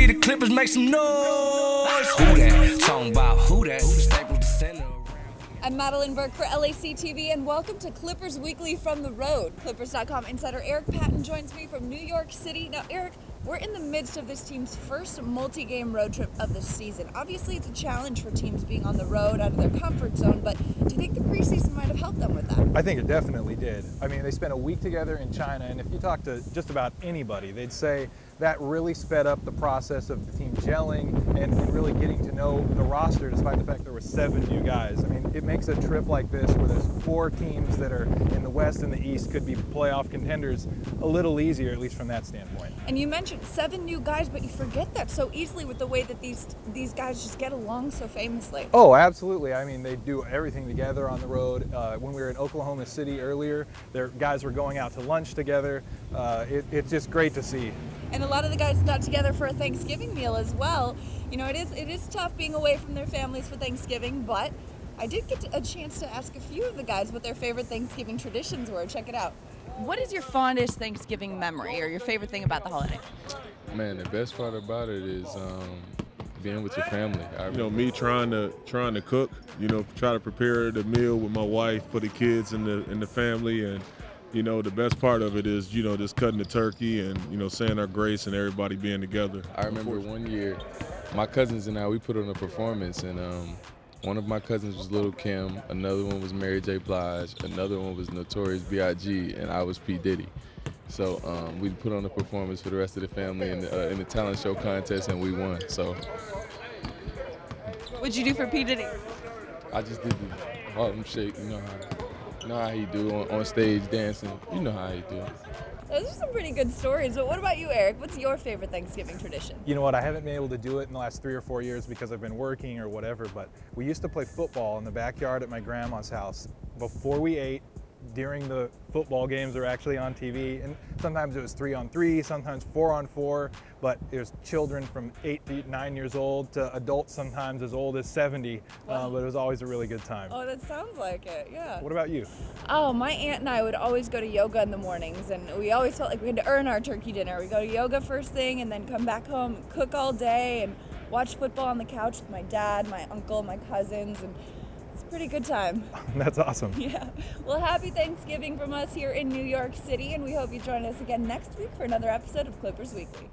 the Clippers make some noise. Who that? Talking about who that? Staples the center. I'm Madeline Burke for LAC TV, and welcome to Clippers Weekly from the road. Clippers.com insider Eric Patton joins me from New York City. Now, Eric, we're in the midst of this team's first multi-game road trip of the season. Obviously, it's a challenge for teams being on the road out of their comfort zone, but do you think the preseason might have helped them with that? I think it definitely did. I mean, they spent a week together in China, and if you talk to just about anybody, they'd say that really sped up the process of the team gelling and really getting to know the roster, despite the fact there were 7 new guys. I mean, it makes a trip like this, where there's 4 teams that are in the West and the East could be playoff contenders, a little easier, at least from that standpoint. And you mentioned 7 new guys, but you forget that so easily with the way that these guys just get along so famously. Oh, absolutely. I mean, they do everything together on the road. When we were in Oklahoma City earlier, their guys were going out to lunch together. It's just great to see. And a lot of the guys got together for a Thanksgiving meal as well. You know, it is tough being away from their families for Thanksgiving, but I did get a chance to ask a few of the guys what their favorite Thanksgiving traditions were. Check it out. What is your fondest Thanksgiving memory or your favorite thing about the holiday? Man, the best part about it is being with your family. Me trying to cook, try to prepare the meal with my wife for the kids and the family, and the best part of it is just cutting the turkey and saying our grace and everybody being together. I remember one year, my cousins and I, we put on a performance, and one of my cousins was Lil' Kim, another one was Mary J. Blige, another one was Notorious B.I.G., and I was P. Diddy. So we put on a performance for the rest of the family in the talent show contest, and we won. So What'd you do for P. Diddy? I just did the Harlem Shake. You know how he do on stage dancing. You know how he do. Those are some pretty good stories, but what about you, Eric? What's your favorite Thanksgiving tradition? You know what, I haven't been able to do it in the last 3 or 4 years because I've been working or whatever, but we used to play football in the backyard at my grandma's house before we ate. During the football games are actually on TV, and sometimes it was 3-on-3, sometimes 4-on-4, but it was children from 8 to 9 years old to adults sometimes as old as 70, but it was always a really good time. Oh, that sounds like it, yeah. What about you? Oh, my aunt and I would always go to yoga in the mornings, and we always felt like we had to earn our turkey dinner. We go to yoga first thing and then come back home and cook all day and watch football on the couch with my dad, my uncle, my cousins, and it's a pretty good time. That's awesome. Yeah. Well, happy Thanksgiving from us here in New York City, and we hope you join us again next week for another episode of Clippers Weekly.